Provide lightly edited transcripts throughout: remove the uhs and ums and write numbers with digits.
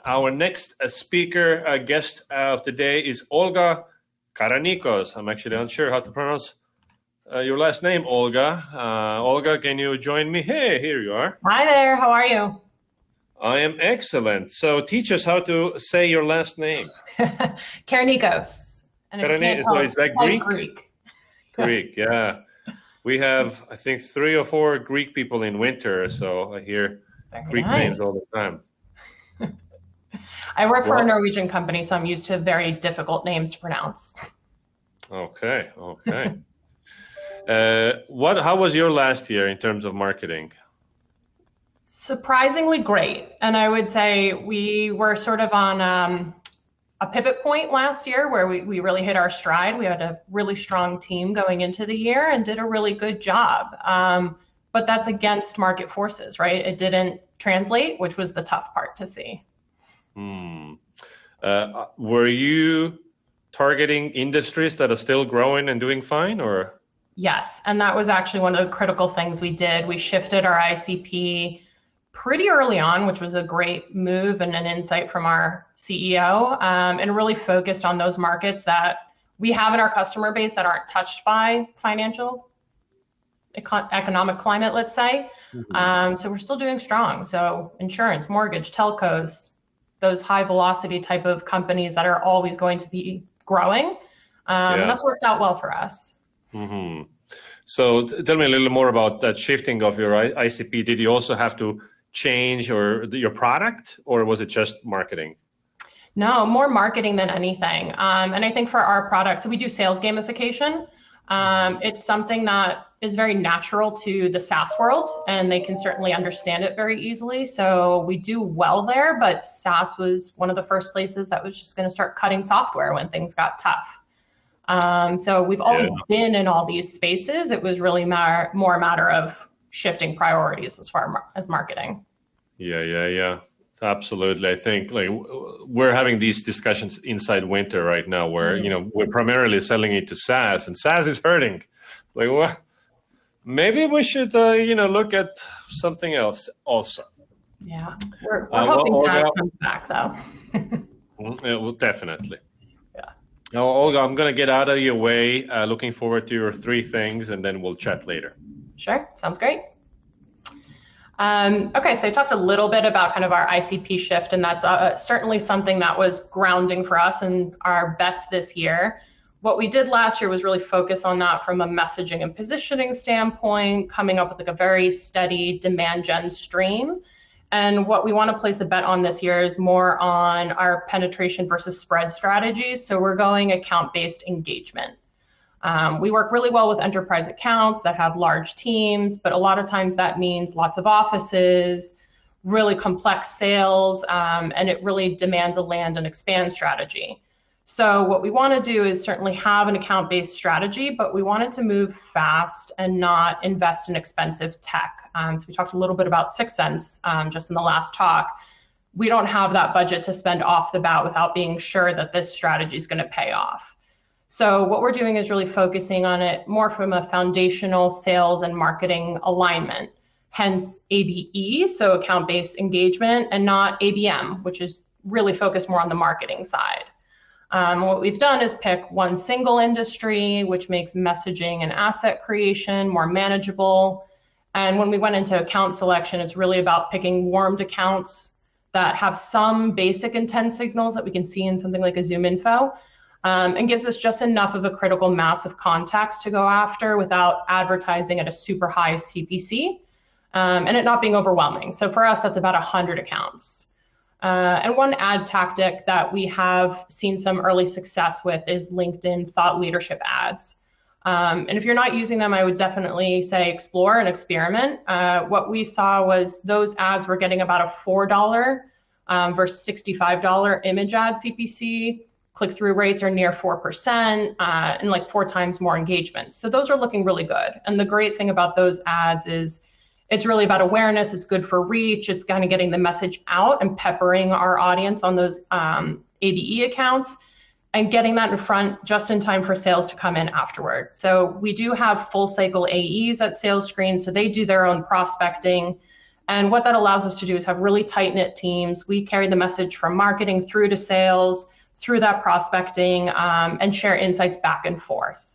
Our next speaker guest of the day is Olga Karanikos. I'm actually unsure how to pronounce your last name, Olga. Olga, can you join me? Hey, here you are. Hi there, how are you? I am excellent. So teach us how to say your last name. Karanikos. And if you can't tell, is that Greek? Greek. Greek, yeah. We have, I think, 3 or 4 Greek people in winter, so I hear Very Greek nice. names all the time. I work for a Norwegian company, so I'm used to very difficult names to pronounce. Okay. How was your last year in terms of marketing? Surprisingly great. And I would say we were sort of on a pivot point last year where we really hit our stride. We had a really strong team going into the year and did a really good job. But that's against market forces, right? It didn't translate, which was the tough part to see. Were you targeting industries that are still growing and doing fine, or? Yes, and that was actually one of the critical things we did. We shifted our ICP pretty early on, which was a great move and an insight from our CEO, and really focused on those markets that we have in our customer base that aren't touched by economic climate, let's say. So we're still doing strong. So insurance, mortgage, telcos, those high velocity type of companies that are always going to be growing. And that's worked out well for us. So tell me a little more about that shifting of your ICP. Did you also have to change your product, or was it just marketing? No, more marketing than anything. And I think for our product, so we do sales gamification. It's something that is very natural to the SaaS world, and they can certainly understand it very easily. So we do well there, but SaaS was one of the first places that was just going to start cutting software when things got tough. So we've always been in all these spaces. It was really more a matter of shifting priorities as far as marketing. Yeah. Absolutely. I think we're having these discussions inside winter right now where, we're primarily selling it to SaaS, and SaaS is hurting. What? Maybe we should, look at something else also. Yeah. We're hoping SaaS comes back though. Well, definitely. Yeah. Now, Olga, I'm going to get out of your way. Looking forward to your 3 things, and then we'll chat later. Sure. Sounds great. Okay, so I talked a little bit about kind of our ICP shift, and that's certainly something that was grounding for us and our bets this year. What we did last year was really focus on that from a messaging and positioning standpoint, coming up with a very steady demand gen stream. And what we want to place a bet on this year is more on our penetration versus spread strategies. So we're going account-based engagement. We work really well with enterprise accounts that have large teams, but a lot of times that means lots of offices, really complex sales, and it really demands a land and expand strategy. So what we want to do is certainly have an account-based strategy, but we wanted to move fast and not invest in expensive tech. So we talked a little bit about 6sense just in the last talk. We don't have that budget to spend off the bat without being sure that this strategy is going to pay off. So what we're doing is really focusing on it more from a foundational sales and marketing alignment, hence ABE, so account-based engagement, and not ABM, which is really focused more on the marketing side. What we've done is pick one single industry, which makes messaging and asset creation more manageable. And when we went into account selection, it's really about picking warmed accounts that have some basic intent signals that we can see in something like a Zoom info, and gives us just enough of a critical mass of contacts to go after without advertising at a super high CPC, and it not being overwhelming. So for us, that's about 100 accounts. And one ad tactic that we have seen some early success with is LinkedIn thought leadership ads. And if you're not using them, I would definitely say explore and experiment. What we saw was those ads were getting about a $4 versus $65 image ad CPC. Click-through rates are near 4% and like 4 times more engagement. So those are looking really good. And the great thing about those ads is it's really about awareness. It's good for reach. It's kind of getting the message out and peppering our audience on those ABE accounts and getting that in front just in time for sales to come in afterward. So we do have full cycle AEs at SalesScreen. So they do their own prospecting And what that allows us to do is have really tight-knit teams. We carry the message from marketing through to sales, through that prospecting, and share insights back and forth.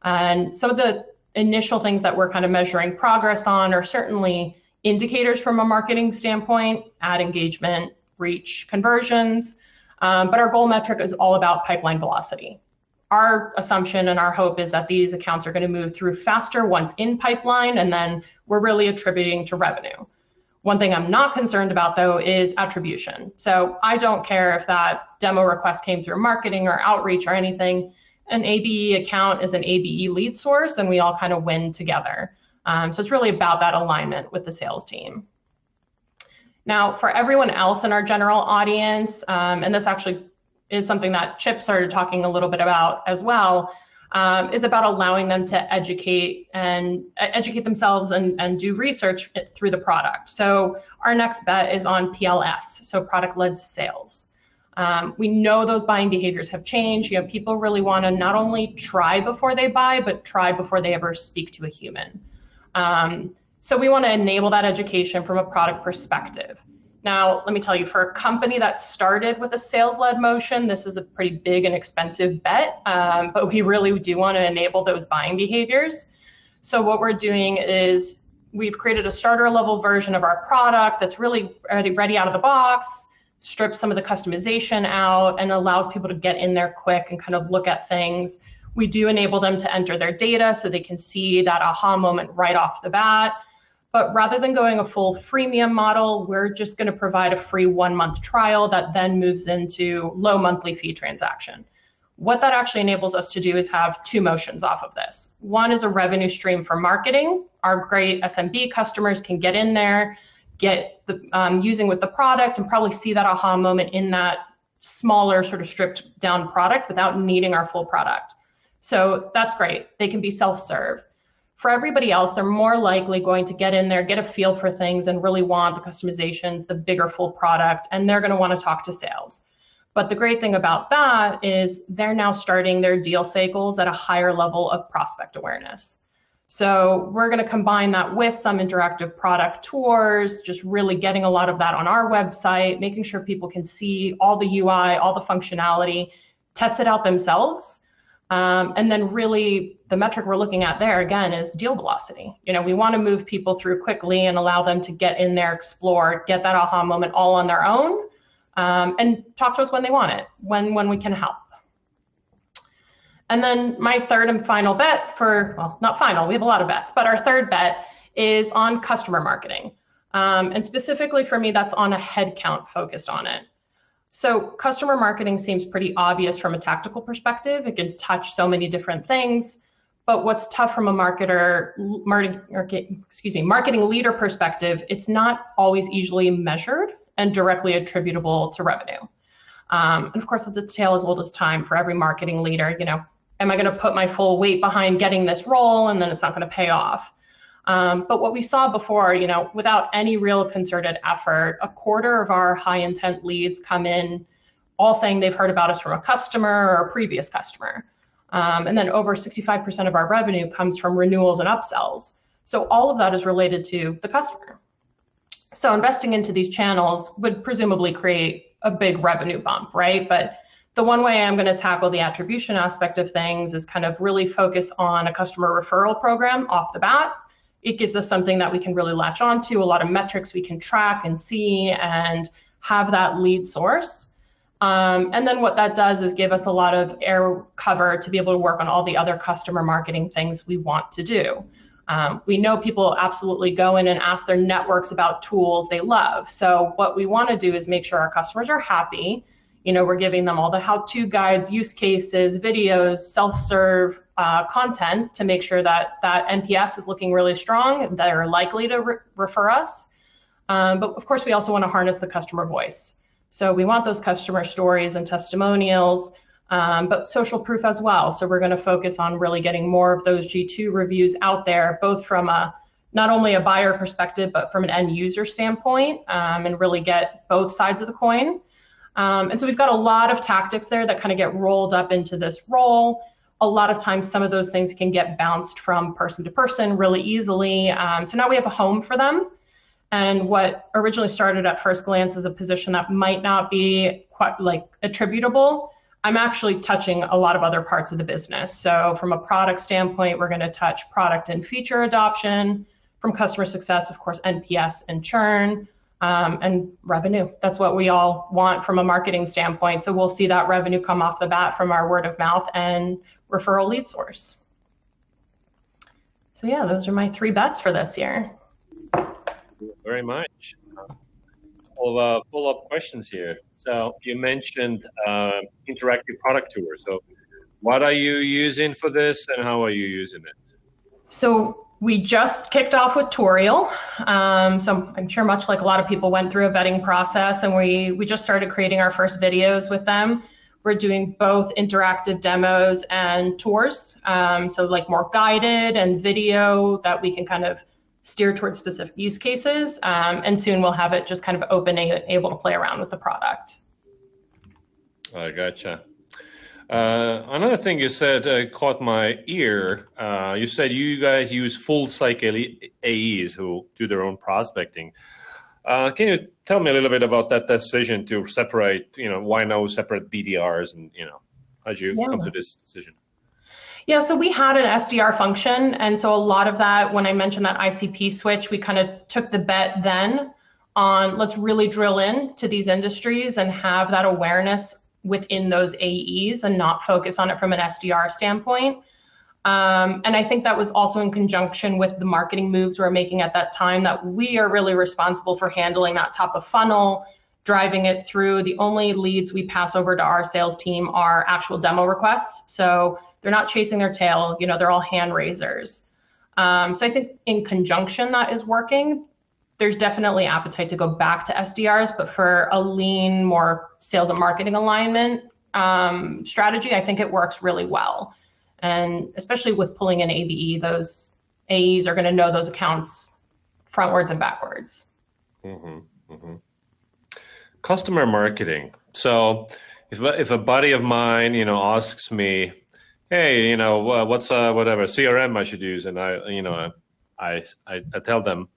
And some of the initial things that we're kind of measuring progress on are certainly indicators from a marketing standpoint, ad engagement, reach, conversions, but our goal metric is all about pipeline velocity. Our assumption and our hope is that these accounts are going to move through faster once in pipeline, and then we're really attributing to revenue. One thing I'm not concerned about, though, is attribution. So I don't care if that demo request came through marketing or outreach or anything. An ABE account is an ABE lead source, and we all kind of win together. So it's really about that alignment with the sales team. Now, for everyone else in our general audience, and this actually is something that Chip started talking a little bit about as well, is about allowing them to educate themselves and do research through the product. So our next bet is on PLS, so product-led sales. We know those buying behaviors have changed. People really want to not only try before they buy, but try before they ever speak to a human. So we want to enable that education from a product perspective. Now, let me tell you, for a company that started with a sales-led motion, this is a pretty big and expensive bet, but we really do want to enable those buying behaviors. So what we're doing is we've created a starter level version of our product that's really ready out of the box, strips some of the customization out, and allows people to get in there quick and kind of look at things. We do enable them to enter their data so they can see that aha moment right off the bat. But rather than going a full freemium model, we're just going to provide a free 1-month trial that then moves into low monthly fee transaction. What that actually enables us to do is have 2 motions off of this. One is a revenue stream for marketing. Our great SMB customers can get in there, get the using with the product, and probably see that aha moment in that smaller sort of stripped down product without needing our full product. So that's great. They can be self-serve. For everybody else, they're more likely going to get in there, get a feel for things, and really want the customizations, the bigger full product, and they're going to want to talk to sales. But the great thing about that is they're now starting their deal cycles at a higher level of prospect awareness. So we're going to combine that with some interactive product tours, just really getting a lot of that on our website, making sure people can see all the UI, all the functionality, test it out themselves. And then really the metric we're looking at there again is deal velocity. We want to move people through quickly and allow them to get in there, explore, get that aha moment all on their own, and talk to us when they want it, when we can help. And then my third and final bet well, not final, we have a lot of bets, but our third bet is on customer marketing. And specifically for me, that's on a headcount focused on it. So customer marketing seems pretty obvious from a tactical perspective. It can touch so many different things, but what's tough from a marketing leader perspective, it's not always easily measured and directly attributable to revenue. And of course, it's a tale as old as time for every marketing leader. Am I going to put my full weight behind getting this role and then it's not going to pay off? But what we saw before, without any real concerted effort, 1/4 of our high intent leads come in all saying they've heard about us from a customer or a previous customer. And then over 65% of our revenue comes from renewals and upsells. So all of that is related to the customer. So investing into these channels would presumably create a big revenue bump, right? But the one way I'm going to tackle the attribution aspect of things is kind of really focus on a customer referral program off the bat. It gives us something that we can really latch onto, a lot of metrics we can track and see and have that lead source. And then what that does is give us a lot of air cover to be able to work on all the other customer marketing things we want to do. We know people absolutely go in and ask their networks about tools they love. So what we want to do is make sure our customers are happy. We're giving them all the how-to guides, use cases, videos, self-serve content to make sure that NPS is looking really strong. They're likely to refer us. But of course, we also want to harness the customer voice. So we want those customer stories and testimonials, but social proof as well. So we're going to focus on really getting more of those G2 reviews out there, both from not only a buyer perspective, but from an end user standpoint, and really get both sides of the coin. And so we've got a lot of tactics there that kind of get rolled up into this role. A lot of times, some of those things can get bounced from person to person really easily. So now we have a home for them. And what originally started at first glance as a position that might not be quite like attributable, I'm actually touching a lot of other parts of the business. So from a product standpoint, we're going to touch product and feature adoption. From customer success, of course, NPS and churn, and revenue. That's what we all want from a marketing standpoint. So we'll see that revenue come off the bat from our word of mouth and referral lead source. So yeah, those are my 3 bets for this year. Very much. Follow-up questions here. So you mentioned interactive product tour. So what are you using for this, and how are you using it? So we just kicked off with Toriel. So I'm sure much like a lot of people went through a vetting process, and we just started creating our first videos with them. We're doing both interactive demos and tours. So like more guided and video that we can kind of steer towards specific use cases. And soon we'll have it just kind of open, able to play around with the product. I gotcha. Another thing you said caught my ear. You said you guys use full cycle AEs who do their own prospecting. Can you tell me a little bit about that decision to separate, why no separate BDRs, and, how'd you come to this decision? Yeah, so we had an SDR function. And so a lot of that, when I mentioned that ICP switch, we kind of took the bet then on let's really drill into these industries and have that awareness within those AEs and not focus on it from an SDR standpoint. And I think that was also in conjunction with the marketing moves we're making at that time, that we are really responsible for handling that top of funnel, driving it through. The only leads we pass over to our sales team are actual demo requests. So they're not chasing their tail, they're all hand raisers. So I think in conjunction that is working. There's definitely appetite to go back to SDRs, but for a lean, more sales and marketing alignment strategy, I think it works really well. And especially with pulling in ABE, those AEs are going to know those accounts frontwards and backwards. Mm-hmm, mm-hmm. Customer marketing. So if a buddy of mine, asks me, hey, what's whatever CRM I should use, and I tell them,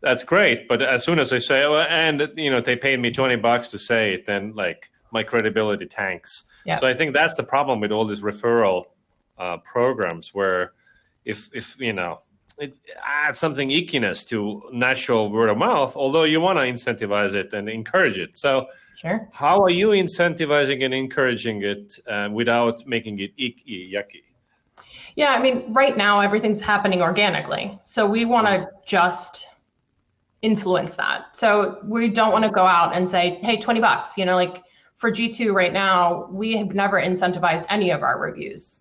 that's great, but as soon as I say, they paid me $20 to say it, then like my credibility tanks. Yeah. So I think that's the problem with all these referral programs, where if it adds something ickiness to natural word of mouth, although you want to incentivize it and encourage it. So sure. How are you incentivizing and encouraging it without making it icky, yucky? Yeah, I mean, right now everything's happening organically. So we want to just influence that. So we don't want to go out and say, hey, $20, like for G2 right now, we have never incentivized any of our reviews.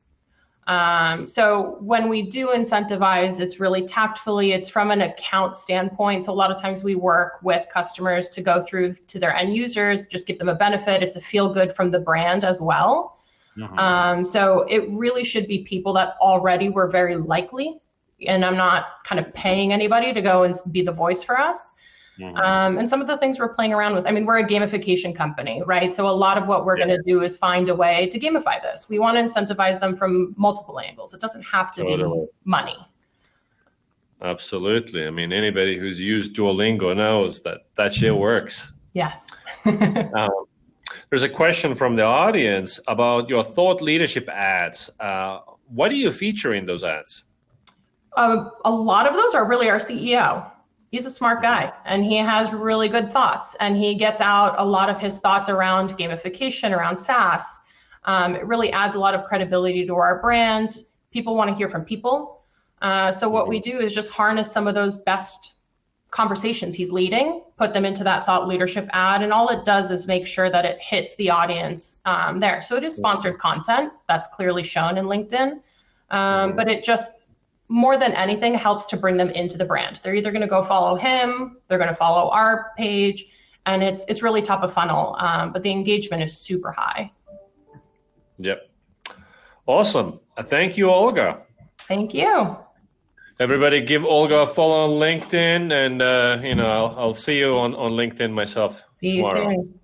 So when we do incentivize, it's really tactfully, it's from an account standpoint. So a lot of times we work with customers to go through to their end users, just give them a benefit. It's a feel good from the brand as well. Mm-hmm. So it really should be people that already were very likely, and I'm not kind of paying anybody to go and be the voice for us. Mm-hmm. And some of the things we're playing around with, I mean, we're a gamification company, right? So a lot of what we're going to do is find a way to gamify this. We want to incentivize them from multiple angles. It doesn't have to be money. Absolutely. I mean, anybody who's used Duolingo knows that shit works. Yes. There's a question from the audience about your thought leadership ads. What do you feature in those ads? A lot of those are really our CEO. He's a smart guy and he has really good thoughts, and he gets out a lot of his thoughts around gamification, around SaaS. It really adds a lot of credibility to our brand. People want to hear from people. So what we do is just harness some of those best conversations he's leading, put them into that thought leadership ad, and all it does is make sure that it hits the audience there. So it is sponsored content that's clearly shown in LinkedIn, but it just, more than anything, helps to bring them into the brand. They're either going to go follow him, they're going to follow our page, and it's really top of funnel, but the engagement is super high. Yep. Awesome. Thank you, Olga. Thank you. Everybody give Olga a follow on LinkedIn, and I'll see you on LinkedIn myself See you tomorrow. soon.